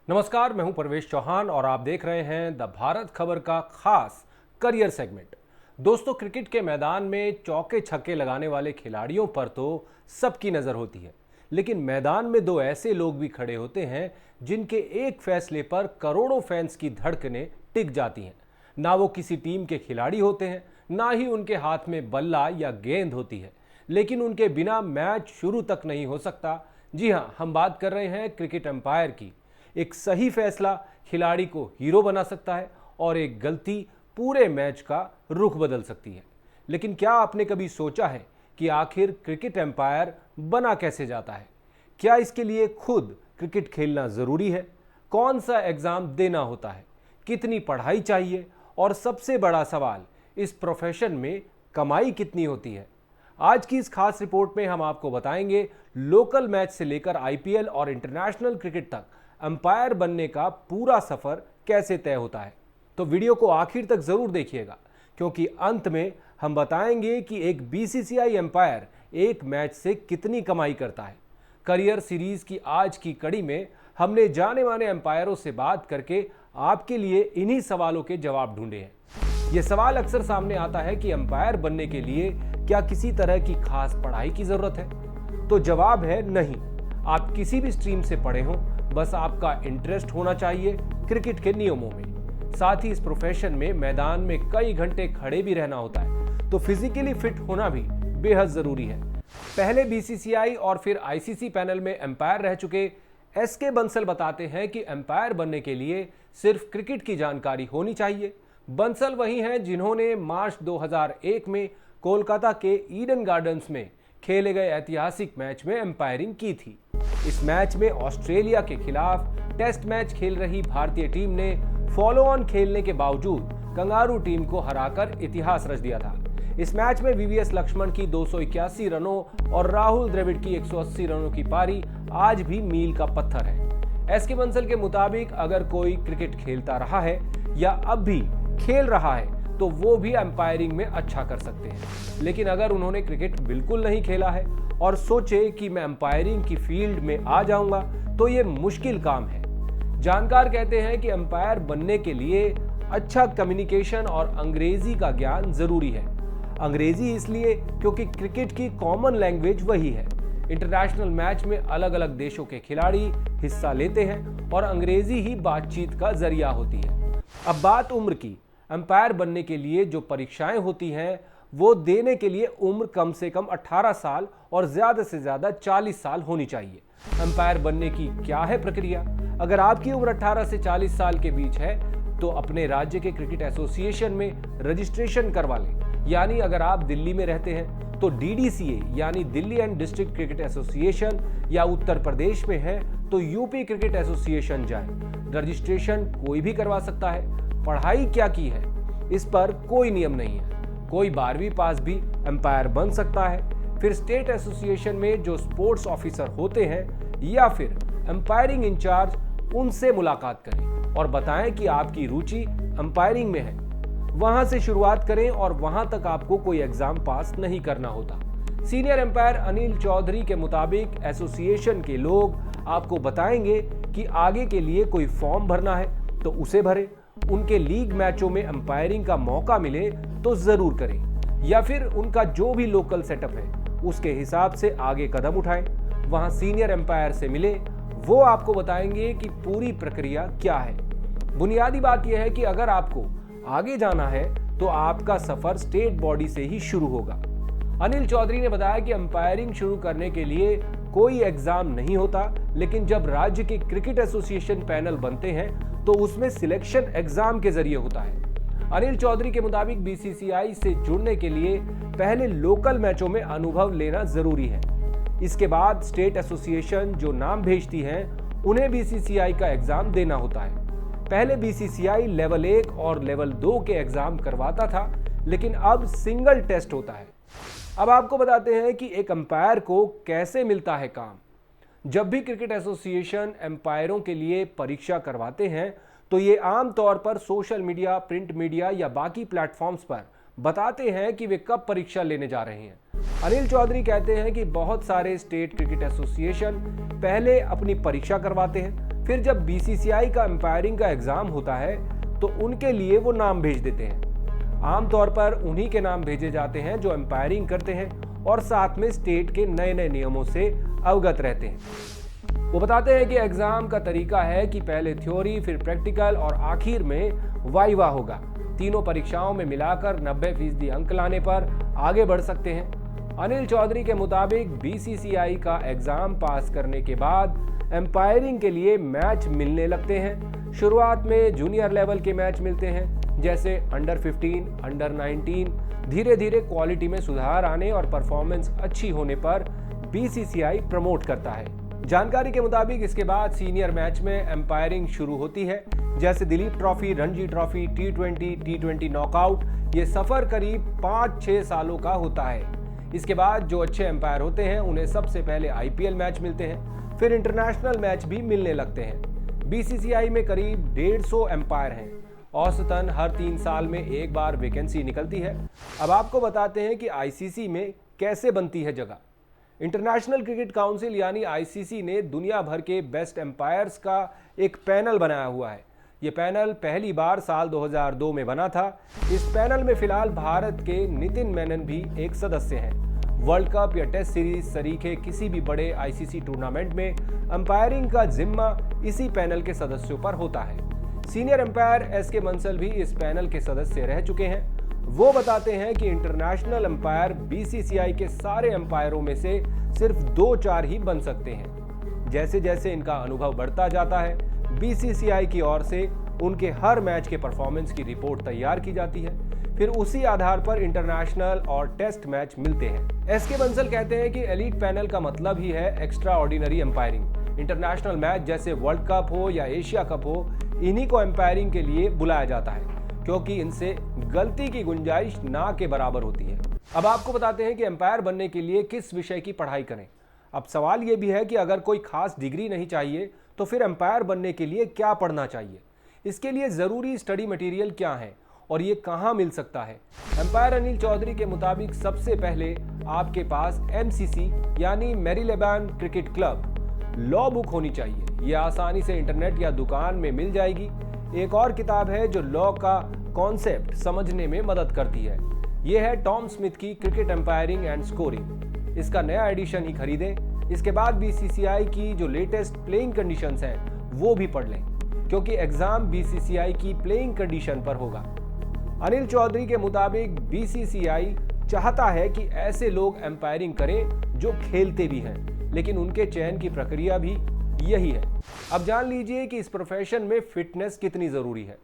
नमस्कार, मैं हूं परवेश चौहान और आप देख रहे हैं द भारत खबर का खास करियर सेगमेंट। दोस्तों, क्रिकेट के मैदान में चौके छक्के लगाने वाले खिलाड़ियों पर तो सबकी नज़र होती है, लेकिन मैदान में दो ऐसे लोग भी खड़े होते हैं जिनके एक फैसले पर करोड़ों फैंस की धड़कनें टिक जाती हैं। ना वो किसी टीम के खिलाड़ी होते हैं, ना ही उनके हाथ में बल्ला या गेंद होती है, लेकिन उनके बिना मैच शुरू तक नहीं हो सकता। जी हाँ, हम बात कर रहे हैं क्रिकेट अंपायर की। एक सही फैसला खिलाड़ी को हीरो बना सकता है और एक गलती पूरे मैच का रुख बदल सकती है। लेकिन क्या आपने कभी सोचा है कि आखिर क्रिकेट एम्पायर बना कैसे जाता है? क्या इसके लिए खुद क्रिकेट खेलना ज़रूरी है? कौन सा एग्ज़ाम देना होता है? कितनी पढ़ाई चाहिए? और सबसे बड़ा सवाल, इस प्रोफेशन में कमाई कितनी होती है? आज की इस खास रिपोर्ट में हम आपको बताएंगे लोकल मैच से लेकर आईपीएल और इंटरनेशनल क्रिकेट तक अंपायर बनने का पूरा सफर कैसे तय होता है। तो वीडियो को आखिर तक जरूर देखिएगा, क्योंकि अंत में हम बताएंगे कि एक बीसीसीआई अंपायर एक मैच से कितनी कमाई करता है। करियर सीरीज की आज की कड़ी में हमने जाने माने अंपायरों से बात करके आपके लिए इन्हीं सवालों के जवाब ढूंढे हैं। यह सवाल अक्सर सामने आता है कि अंपायर बनने के लिए क्या किसी तरह की खास पढ़ाई की जरूरत है? तो जवाब है नहीं। आप किसी भी स्ट्रीम से पढ़े हों, बस आपका इंटरेस्ट होना चाहिए क्रिकेट के नियमों में। साथ ही इस प्रोफेशन में मैदान में कई घंटे खड़े भी रहना होता है, तो फिजिकली फिट होना भी बेहद जरूरी है। पहले बीसीसीआई और फिर आईसीसी पैनल में एम्पायर रह चुके एसके बंसल बताते हैं कि एम्पायर बनने के लिए सिर्फ क्रिकेट की जानकारी होनी चाहिए। बंसल वही हैं जिन्होंने मार्च 2001 में कोलकाता के ईडन गार्डन्स में खेले गए ऐतिहासिक मैच में एम्पायरिंग की थी। इस मैच में ऑस्ट्रेलिया के खिलाफ टेस्ट मैच खेल रही भारतीय टीम ने फॉलो ऑन खेलने के बावजूद कंगारू टीम को हराकर इतिहास रच दिया था। इस मैच में वीवीएस लक्ष्मण की 281 रनों और राहुल द्रविड़ की 180 रनों की पारी आज भी मील का पत्थर है। एसके बंसल के मुताबिक अगर कोई क्रिकेट खेलता रहा है या अब भी खेल रहा है तो वो भी एम्पायरिंग में अच्छा कर सकते हैं। लेकिन अगर उन्होंने क्रिकेट बिल्कुल नहीं खेला है और सोचे कि मैं एम्पायरिंग की फील्ड में आ जाऊंगा, तो ये मुश्किल काम है। जानकार कहते हैं कि एम्पायर बनने के लिए अच्छा कम्युनिकेशन और अंग्रेजी का ज्ञान जरूरी है। अंग्रेजी इसलिए क्योंकि क्रिकेट की कॉमन लैंग्वेज वही है। इंटरनेशनल मैच में अलग अलग देशों के खिलाड़ी हिस्सा लेते हैं और अंग्रेजी ही बातचीत का जरिया होती है। अब बात उम्र की। एम्पायर बनने के लिए जो परीक्षाएं होती हैं, वो देने के लिए उम्र कम से कम 18 साल और ज्यादा से ज्यादा 40 साल होनी चाहिए। एम्पायर बनने की क्या है प्रक्रिया? अगर आपकी उम्र 18 से 40 साल के बीच है तो अपने राज्य के क्रिकेट एसोसिएशन में रजिस्ट्रेशन करवा लें। यानी अगर आप दिल्ली में रहते हैं तो डीडीसीए यानी Delhi and district cricket association, या उत्तर प्रदेश में है तो यूपी क्रिकेट एसोसिएशन जाएं। रजिस्ट्रेशन कोई भी करवा सकता है। पढ़ाई क्या की है, इस पर कोई नियम नहीं है। कोई 12वीं पास भी एम्पायर बन सकता है। फिर स्टेट एसोसिएशन में जो स्पोर्ट्स ऑफिसर होते हैं या फिर एम्पायरिंग इंचार्ज, उनसे मुलाकात करें और बताएं कि आपकी रुचि एम्पायरिंग में है। वहां से शुरुआत करें और वहां तक आपको कोई एग्जाम पास नहीं करना होता। सीनियर एम्पायर अनिल चौधरी के मुताबिक एसोसिएशन के लोग आपको बताएंगे कि आगे के लिए कोई फॉर्म भरना है तो उसे भरें। उनके लीग मैचों में एम्पायरिंग का मौका मिले तो जरूर करें, या फिर उनका जो भी लोकल सेटअप है उसके हिसाब से आगे कदम उठाएं। वहां सीनियर एम्पायर से मिले, वो आपको बताएंगे कि पूरी प्रक्रिया क्या है। बुनियादी बात यह है कि अगर आपको आगे जाना है तो आपका सफर स्टेट बॉडी से ही शुरू होगा। अनिल चौधरी ने बताया कि एम्पायरिंग शुरू करने के लिए कोई एग्जाम नहीं होता, लेकिन जब राज्य के क्रिकेट एसोसिएशन पैनल बनते हैं तो उसमें सिलेक्शन एग्जाम के जरिए होता है। अनिल चौधरी के मुताबिक बीसीसीआई से जुड़ने के लिए पहले लोकल मैचों में अनुभव लेना जरूरी है। इसके बाद स्टेट एसोसिएशन जो नाम भेजती है उन्हें बीसीसीआई का एग्जाम देना होता है। पहले बीसीसीआई लेवल 1 और लेवल 2 के एग्जाम करवाता था, लेकिन अब सिंगल टेस्ट होता है। अब आपको बताते हैं कि एक अंपायर को कैसे मिलता है काम। जब भी क्रिकेट एसोसिएशन एम्पायरों के लिए परीक्षा करवाते हैं तो ये आमतौर पर सोशल मीडिया, प्रिंट मीडिया या बाकी प्लेटफॉर्म्स पर बताते हैं कि वे कब परीक्षा लेने जा रहे हैं। अनिल चौधरी कहते हैं कि बहुत सारे स्टेट क्रिकेट एसोसिएशन पहले अपनी परीक्षा करवाते हैं, फिर जब बीसीसीआई का एम्पायरिंग का एग्जाम होता है तो उनके लिए वो नाम भेज देते हैं। आमतौर पर उन्हीं के नाम भेजे जाते हैं जो एम्पायरिंग करते हैं और साथ में स्टेट के नए नए नियमों से अवगत रहते हैं। वो बताते हैं कि एग्जाम का तरीका है कि पहले थ्योरी, फिर प्रैक्टिकल और आखिर में वाइवा होगा। तीनों परीक्षाओं में मिलाकर 90% अंक लाने पर आगे बढ़ सकते हैं। अनिल चौधरी के मुताबिक बीसीसीआई का एग्जाम पास करने के बाद एम्पायरिंग के लिए मैच मिलने लगते हैं। शुरुआत में जूनियर लेवल के मैच मिलते हैं, जैसे अंडर 15, अंडर 19। धीरे धीरे क्वालिटी में सुधार आने और परफॉर्मेंस अच्छी होने पर बीसीसीआई प्रमोट करता है। जानकारी के मुताबिक इसके बाद सीनियर मैच में एम्पायरिंग शुरू होती है, जैसे Dilip trophy, Ranji trophy, T20 knockout. ये सफर करीब 5-6 सालों का होता है। इसके बाद जो अच्छे एम्पायर होते हैं उन्हें सबसे पहले आईपीएल मैच मिलते हैं, फिर इंटरनेशनल मैच भी मिलने लगते हैं। बीसीसीआई में करीब 150 एम्पायर हैं। औसतन हर 3 साल में एक बार वैकेंसी निकलती है। अब आपको बताते हैं कि आईसीसी में कैसे बनती है जगह। इंटरनेशनल क्रिकेट काउंसिल यानी आईसीसी ने दुनिया भर के बेस्ट एम्पायर्स का एक पैनल बनाया हुआ है। ये पैनल पहली बार साल 2002 में बना था। इस पैनल में फिलहाल भारत के नितिन मेनन भी एक सदस्य हैं। वर्ल्ड कप या टेस्ट सीरीज सरीखे किसी भी बड़े आईसीसी टूर्नामेंट में अंपायरिंग का जिम्मा इसी पैनल के सदस्यों पर होता है। सीनियर अंपायर एसके बंसल भी इस पैनल के सदस्य रह चुके हैं। वो बताते हैं कि इंटरनेशनल अंपायर बीसीसीआई के सारे अंपायरों में से सिर्फ 2-4 ही बन सकते हैं। जैसे जैसे इनका अनुभव बढ़ता जाता है, बीसीसीआई की ओर से उनके हर मैच के परफॉर्मेंस की रिपोर्ट तैयार की जाती है। फिर उसी आधार पर इंटरनेशनल और टेस्ट मैच मिलते हैं। एसके बंसल कहते हैं कि एलीट पैनल का मतलब ही है extra ordinary umpiring. International match जैसे वर्ल्ड कप हो या एशिया कप हो, इन्हीं को अंपायरिंग के लिए बुलाया जाता है, क्योंकि इनसे गलती की गुंजाइश ना के बराबर होती है। अब आपको बताते हैं कि एम्पायर बनने के लिए किस विषय की पढ़ाई करें। अब सवाल ये भी है कि अगर कोई खास डिग्री नहीं चाहिए तो फिर एम्पायर बनने के लिए क्या पढ़ना चाहिए। इसके लिए ज़रूरी स्टडी मटेरियल क्या है और ये कहाँ मिल सकता है। एम्पायर अनिल चौधरी के मुताबिक सबसे पहले आपके पास एमसीसी यानी मैरीलेबैन क्रिकेट क्लब लॉ बुक होनी चाहिए। ये आसानी से इंटरनेट या दुकान में मिल जाएगी। एक और किताब है जो लॉ का कॉन्सेप्ट समझने में मदद करती है। यह है टॉम स्मिथ की क्रिकेट एम्पायरिंग एंड स्कोरिंग। इसका नया एडिशन ही खरीदें। इसके बाद बीसीसीआई की जो लेटेस्ट प्लेइंग कंडीशंस हैं वो भी पढ़ लें, क्योंकि एग्जाम बीसीसीआई की प्लेइंग कंडीशन पर होगा। अनिल चौधरी के मुताबिक बीसीसीआई चाहता है कि ऐसे लोग एम्पायरिंग करें जो खेलते भी हैं, लेकिन उनके चयन की प्रक्रिया भी यही है। अब जान लीजिए कि इस प्रोफेशन में फिटनेस कितनी जरूरी है।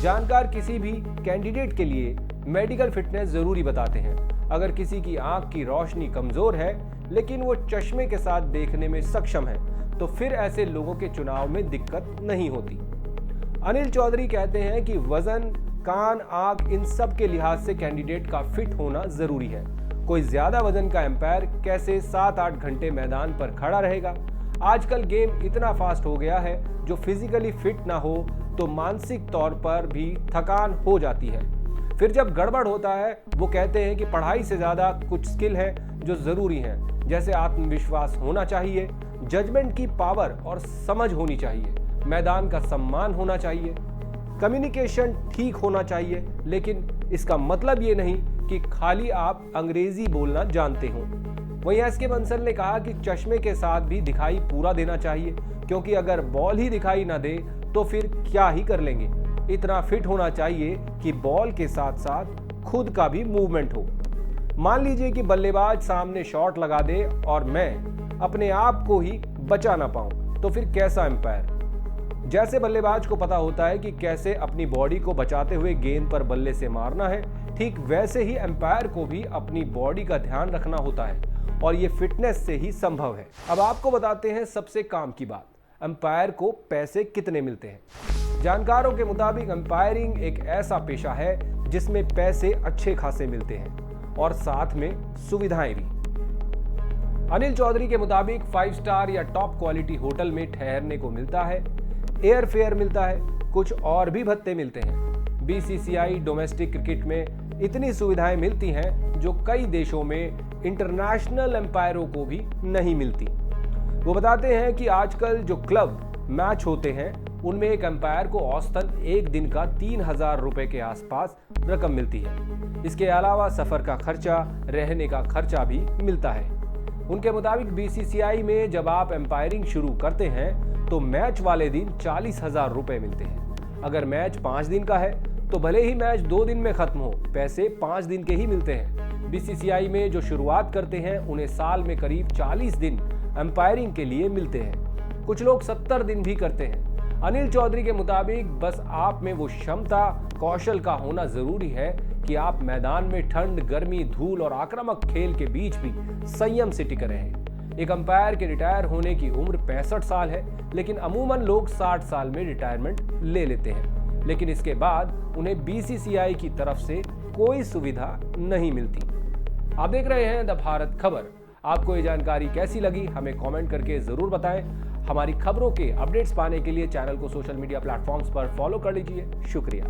जानकार किसी भी कैंडिडेट के लिए मेडिकल फिटनेस जरूरी बताते हैं। अगर किसी की आंख की रोशनी कमजोर है लेकिन वो चश्मे के साथ देखने में सक्षम है, तो फिर ऐसे लोगों के चुनाव में दिक्कत नहीं होती। अनिल चौधरी कहते हैं कि वजन, कान, आंख, इन सब के लिहाज से कैंडिडेट का फिट होना जरूरी है। कोई ज्यादा वजन का एम्पायर कैसे 7-8 घंटे मैदान पर खड़ा रहेगा। आजकल गेम इतना फास्ट हो गया है, जो फिजिकली फिट ना हो तो मानसिक तौर पर भी थकान हो जाती है। फिर जब गड़बड़ होता है, वो कहते हैं कि पढ़ाई से ज्यादा कुछ स्किल है जो जरूरी है, जैसे आत्मविश्वास होना चाहिए, जजमेंट की पावर और समझ होनी चाहिए, मैदान का सम्मान होना चाहिए, कम्युनिकेशन ठीक होना चाहिए। लेकिन इसका मतलब ये नहीं कि खाली आप अंग्रेजी बोलना जानते हो। वहीं एसके बंसल ने कहा कि चश्मे के साथ भी दिखाई पूरा देना चाहिए, क्योंकि अगर बॉल ही दिखाई ना दे तो फिर क्या ही कर लेंगे। इतना फिट होना चाहिए कि बॉल के साथ साथ खुद का भी मूवमेंट हो। मान लीजिए कि बल्लेबाज सामने शॉट लगा दे और मैं अपने आप को ही बचा ना पाऊं, तो फिर कैसा एम्पायर। जैसे बल्लेबाज को पता होता है कि कैसे अपनी बॉडी को बचाते हुए गेंद पर बल्ले से मारना है, ठीक वैसे ही एम्पायर को भी अपनी बॉडी का ध्यान रखना होता है, और ये फिटनेस से ही संभव है। अब आपको बताते हैं सबसे काम की बात, एम्पायर को पैसे कितने मिलते हैं। जानकारों के मुताबिक एम्पायरिंग एक ऐसा पेशा है जिसमें पैसे अच्छे खासे मिलते हैं और साथ में सुविधाएं भी। अनिल चौधरी के मुताबिक 5 स्टार या टॉप क्वालिटी होटल में ठहरने को मिलता है, एयर फेयर मिलता है, कुछ और भी भत्ते मिलते हैं। बीसीसीआई डोमेस्टिक क्रिकेट में इतनी सुविधाएं मिलती हैं जो कई देशों में इंटरनेशनल एम्पायरों को भी नहीं मिलती। वो बताते हैं कि आजकल जो क्लब मैच होते हैं उनमें एक अंपायर को औसतन एक दिन का 3,000 रुपए के आसपास रकम मिलती है। इसके अलावा सफर का खर्चा, रहने का खर्चा भी मिलता है। उनके मुताबिक बीसीसीआई में जब आप एम्पायरिंग शुरू करते हैं तो मैच वाले दिन 40,000 रुपए मिलते हैं। अगर मैच 5 दिन का है तो भले ही मैच 2 दिन में खत्म हो, पैसे 5 दिन के ही मिलते हैं। बीसीसीआई में जो शुरुआत करते हैं उन्हें साल में करीब 40 दिन एम्पायरिंग के लिए मिलते हैं। कुछ लोग 70 दिन भी करते हैं। अनिल चौधरी के मुताबिक बस आप में वो क्षमता, कौशल का होना जरूरी है कि आप मैदान में ठंड, गर्मी, धूल और आक्रामक खेल के बीच भी संयम से टिके रहें। एक अंपायर के रिटायर होने की उम्र 65 साल है, लेकिन अमूमन लोग 60 साल में रिटायरमेंट ले लेते हैं, लेकिन इसके बाद उन्हें बीसीसीआई की तरफ से कोई सुविधा नहीं मिलती। आप देख रहे हैं द भारत खबर। आपको ये जानकारी कैसी लगी हमें कमेंट करके जरूर बताएं। हमारी खबरों के अपडेट्स पाने के लिए चैनल को सोशल मीडिया प्लेटफॉर्म्स पर फॉलो कर लीजिए। शुक्रिया।